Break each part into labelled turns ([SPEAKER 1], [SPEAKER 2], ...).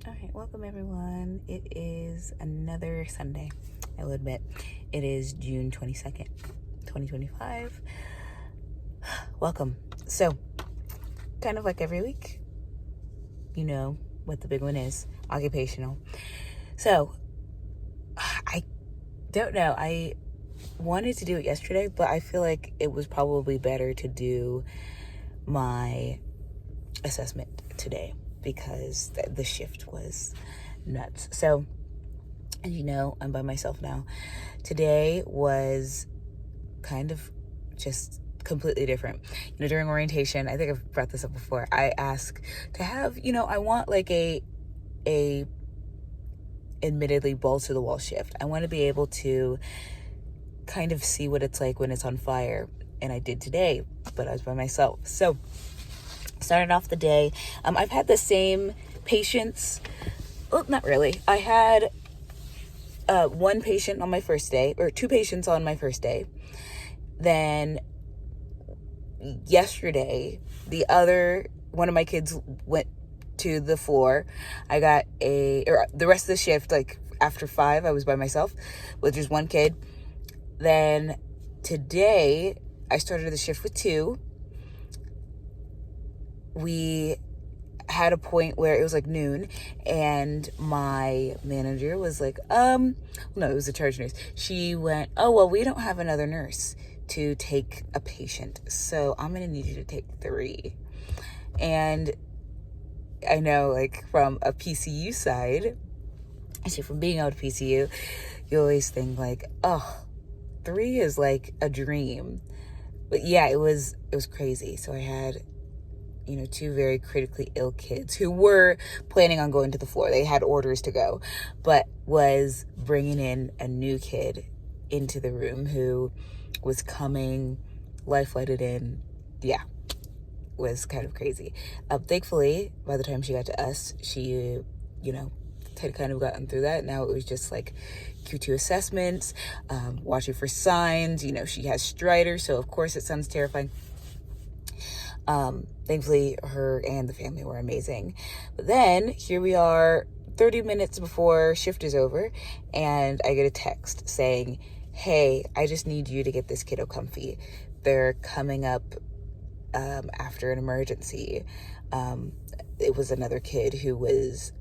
[SPEAKER 1] All right, welcome everyone. It is another Sunday. I will admit, it is June 22nd, 2025. Welcome. So, kind of like every week, you know what the big one is, occupational. So, I don't know. I wanted to do it yesterday, but I feel like it was probably better to do my assessment today because the shift was nuts. So, and you know, I'm by myself now. Today was kind of just completely different. You know, during orientation, I think I've brought this up before, I ask to have, I want like a admittedly balls to the wall shift. I want to be able to kind of see what it's like when it's on fire. And I did today, but I was by myself. So started off the day. I've had the same patients. Well, not really. I had one patient on my first day, or two patients on my first day. Then yesterday, one of my kids went to the floor. I got the rest of the shift, like after 5, I was by myself with just one kid. Then today, I started the shift with 2. We had a point where it was like noon, and my manager was like, no, it was the charge nurse. She went, oh, well, we don't have another nurse to take a patient, so I'm gonna need you to take 3. And I know, like, from a PCU side, actually from being out of PCU, you always think like, oh, 3 is like a dream. But yeah, it was crazy. So I had 2 very critically ill kids who were planning on going to the floor. They had orders to go, but was bringing in a new kid into the room who was coming, life-flighted in. Yeah, was kind of crazy. Thankfully, by the time she got to us, she, had kind of gotten through that. Now it was just like Q2 assessments, watching for signs. She has stridor, so of course it sounds terrifying. Thankfully, her and the family were amazing. But then here we are 30 minutes before shift is over, and I get a text saying, hey, I just need you to get this kiddo comfy. They're coming up after an emergency. It was another kid who was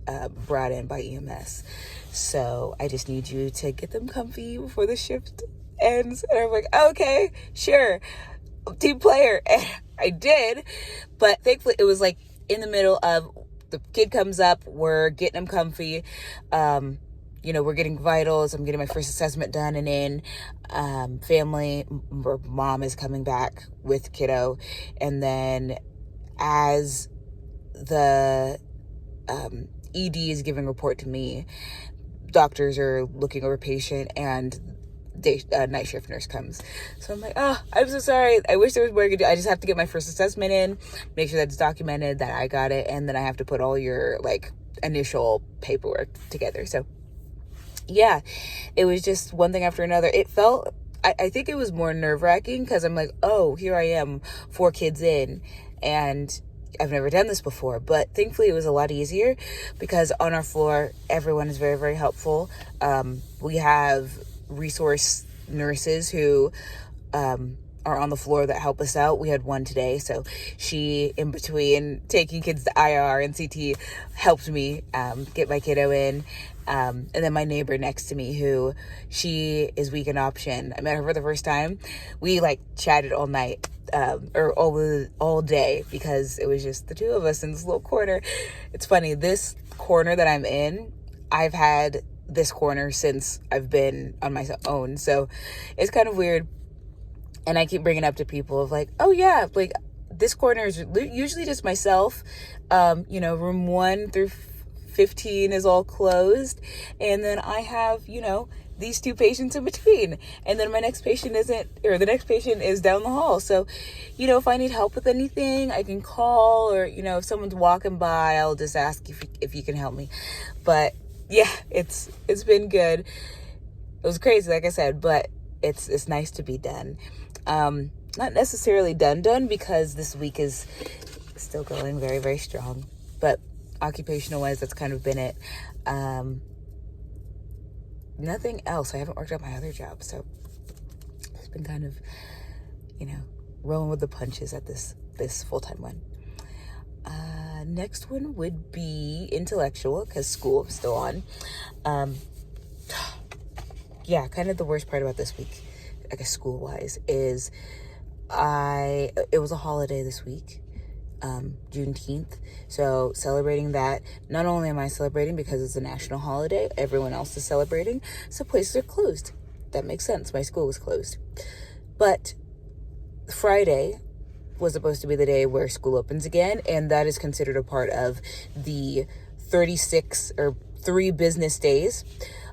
[SPEAKER 1] brought in by EMS. So I just need you to get them comfy before the shift ends. And I'm like, okay, sure. Team player. And I did, but thankfully it was like in the middle of the kid comes up, we're getting him comfy, we're getting vitals, I'm getting my first assessment done, and in family or mom is coming back with kiddo, and then as the ED is giving report to me, doctors are looking over patient, and night shift nurse comes. So I'm like, oh, I'm so sorry. I wish there was more I could do. I just have to get my first assessment in, make sure that's documented, that I got it, and then I have to put all your initial paperwork together. So yeah, it was just one thing after another. It felt, I think it was more nerve-wracking because I'm like, oh, here I am, 4 kids in, and I've never done this before. But thankfully it was a lot easier because on our floor, everyone is very, very helpful. We have resource nurses who are on the floor that help us out. We had one today, so she, in between taking kids to IR and CT, helped me get my kiddo in. And then my neighbor next to me, who she is weekend option. I met her for the first time. We chatted all night, or all day, because it was just the 2 of us in this little corner. It's funny, this corner that I'm in, I've had this corner since I've been on my own, so it's kind of weird. And I keep bringing up to people of like, oh yeah, this corner is usually just myself. Room 1 through 15 is all closed, and then I have these 2 patients in between, and then the next patient is down the hall. So if I need help with anything, I can call, or if someone's walking by, I'll just ask if you can help me. But yeah, it's been good. It was crazy, like I said, but it's nice to be done. Not necessarily done, because this week is still going very, very strong. But occupational wise, that's kind of been it. Nothing else. I haven't worked at my other job, so it's been kind of, rolling with the punches at this full-time one. Next one would be intellectual, because school is still on. Yeah, kind of the worst part about this week, I guess school-wise, is it was a holiday this week, Juneteenth. So celebrating that, not only am I celebrating because it's a national holiday, everyone else is celebrating, so places are closed. That makes sense. My school was closed. But Friday was supposed to be the day where school opens again, and that is considered a part of the 36 or 3 business days.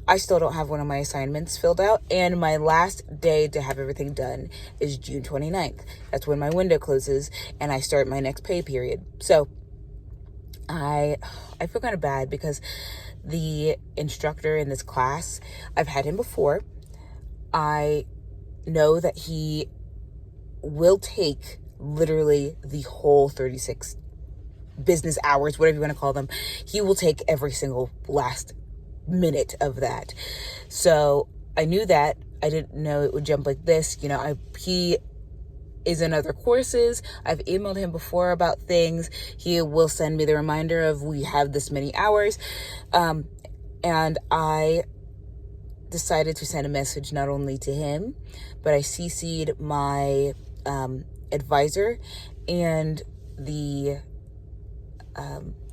[SPEAKER 1] I still don't have one of my assignments filled out, and my last day to have everything done is June 29th. That's when my window closes and I start my next pay period. So I feel kind of bad because the instructor in this class, I've had him before. I know that he will take literally the whole 36 business hours, whatever you want to call them. He will take every single last minute of that. So I knew that. I didn't know it would jump like this. He is in other courses. I've emailed him before about things. He will send me the reminder of we have this many hours. And I decided to send a message not only to him, but I CC'd my advisor and the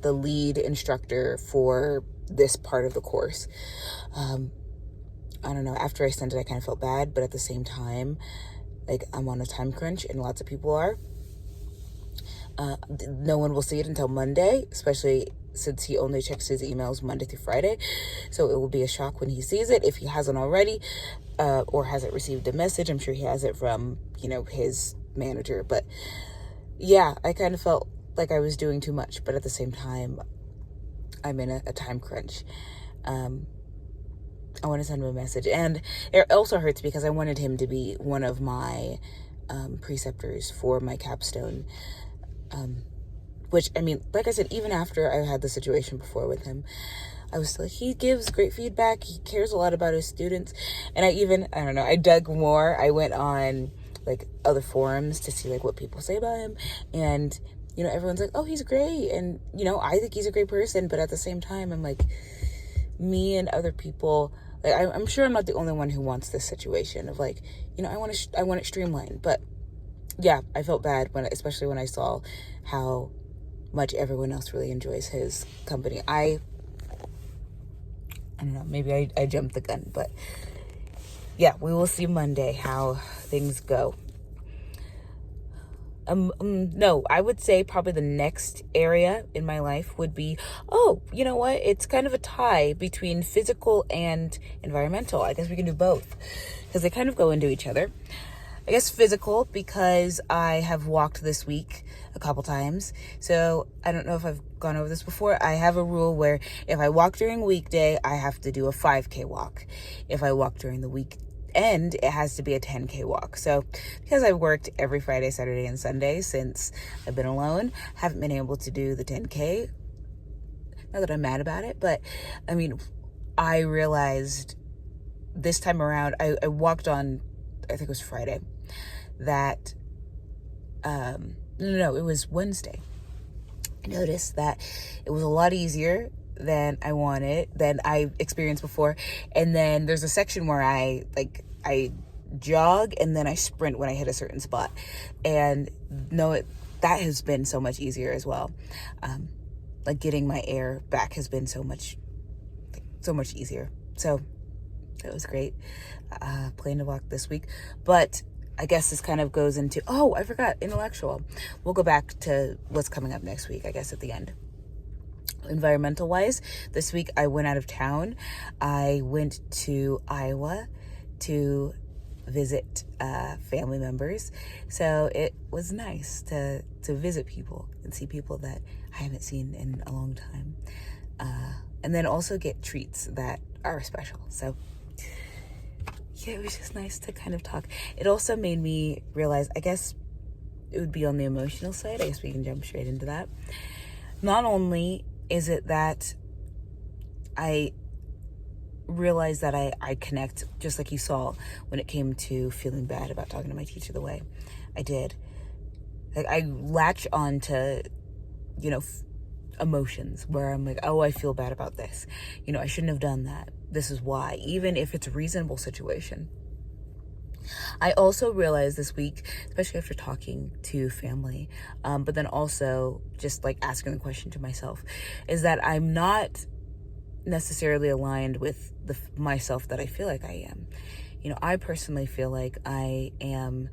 [SPEAKER 1] lead instructor for this part of the course. I don't know, after I sent it, I kind of felt bad, but at the same time, I'm on a time crunch and lots of people are. No one will see it until Monday, especially since he only checks his emails Monday through Friday. So it will be a shock when he sees it, if he hasn't already, or hasn't received a message. I'm sure he has it from, his manager. But yeah, I kind of felt like I was doing too much, but at the same time, I'm in a time crunch. I want to send him a message. And it also hurts because I wanted him to be one of my preceptors for my capstone. Which, like I said, even after I had the situation before with him, I was like, he gives great feedback. He cares a lot about his students. And I dug more. I went on other forums to see what people say about him. And, everyone's like, oh, he's great. And, I think he's a great person. But at the same time, I'm like, me and other people, I'm sure I'm not the only one who wants this situation of I want it streamlined. But yeah, I felt bad especially when I saw how much everyone else really enjoys his company. I don't know, maybe I jumped the gun, but yeah, we will see Monday how things go. No, I would say probably the next area in my life would be, you know what? It's kind of a tie between physical and environmental. I guess we can do both because they kind of go into each other. I guess physical because I have walked this week a couple times. So I don't know if I've gone over this before. I have a rule where if I walk during weekday, I have to do a 5K walk. If I walk during the weekend, it has to be a 10K walk. So because I've worked every Friday, Saturday, and Sunday since I've been alone, haven't been able to do the 10K. Not that I'm mad about it, but I realized this time around, I walked on, I think it was Friday, that, no, it was Wednesday. I noticed that it was a lot easier than I experienced before. And then there's a section where I jog and then I sprint when I hit a certain spot. And that has been so much easier as well. Getting my air back has been so much easier. So it was great. Plan to walk this week. But I guess this kind of goes into, I forgot, intellectual. We'll go back to what's coming up next week, I guess, at the end. Environmental wise, this week I went out of town. I went to Iowa to visit family members. So it was nice to visit people and see people that I haven't seen in a long time. And then also get treats that are special. So yeah, it was just nice to kind of talk. It also made me realize, I guess it would be on the emotional side. I guess we can jump straight into that. Not only Is it that I realize that I connect, just like you saw when it came to feeling bad about talking to my teacher the way I did. Like, I latch on to, emotions where I'm like, oh, I feel bad about this. I shouldn't have done that. This is why, even if it's a reasonable situation. I also realized this week, especially after talking to family, but then also just like asking the question to myself, is that I'm not necessarily aligned with myself that I feel like I am. I personally feel like I am,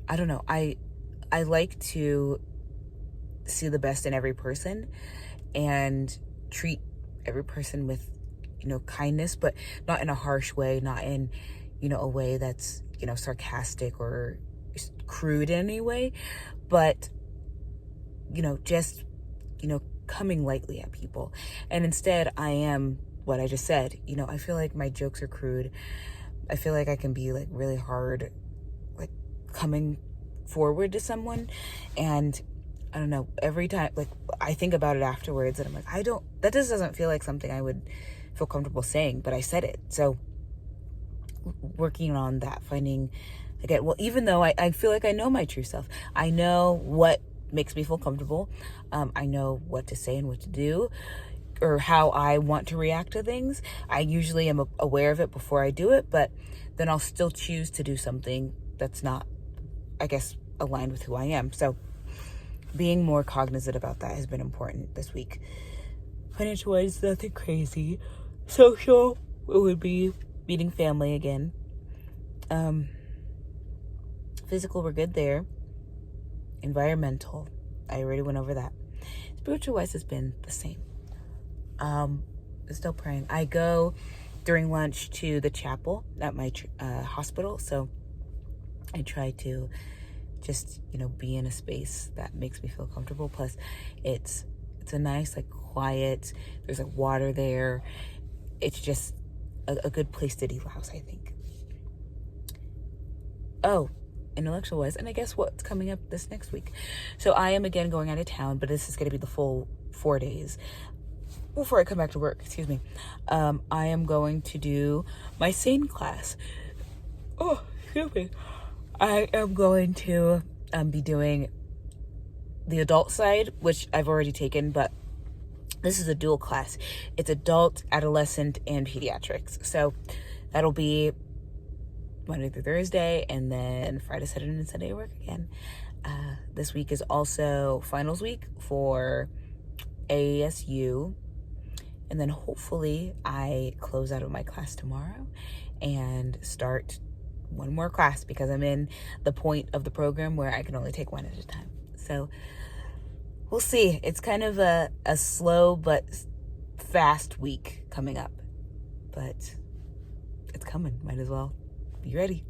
[SPEAKER 1] I don't know, I like to see the best in every person and treat every person with, kindness, but not in a harsh way, not in, a way that's, sarcastic or crude in any way, but, just, coming lightly at people. And instead, I am what I just said. I feel like my jokes are crude. I feel like I can be like really hard, like coming forward to someone. And I don't know, every time, like, I think about it afterwards and I'm like, that just doesn't feel like something I would feel comfortable saying, but I said it. So working on that, finding, again, well, even though I feel like I know my true self, I know what makes me feel comfortable. I know what to say and what to do, or how I want to react to things. I usually am aware of it before I do it, but then I'll still choose to do something that's not, I guess, aligned with who I am. So being more cognizant about that has been important this week. Financial wise, nothing crazy. Social, it would be meeting family again. Physical, we're good there. Environmental, I already went over that. Spiritual wise has been the same. Still praying. I go during lunch to the chapel at my hospital, so I try to just, be in a space that makes me feel comfortable. Plus, it's a nice, like, quiet, there's like water there. It's just a good place to de-louse, I think. Oh, intellectual wise, and I guess what's coming up this next week. So I am again going out of town, but this is going to be the full 4 days before I come back to work. Excuse me. I am going to do my SANE class. Oh, excuse me. I am going to be doing the adult side, which I've already taken, but this is a dual class. It's adult, adolescent, and pediatrics. So that'll be Monday through Thursday, and then Friday, Saturday, and Sunday I work again. This week is also finals week for ASU, and then hopefully I close out of my class tomorrow and start one more class, because I'm in the point of the program where I can only take one at a time. So we'll see. It's kind of a slow but fast week coming up, but it's coming. Might as well be ready.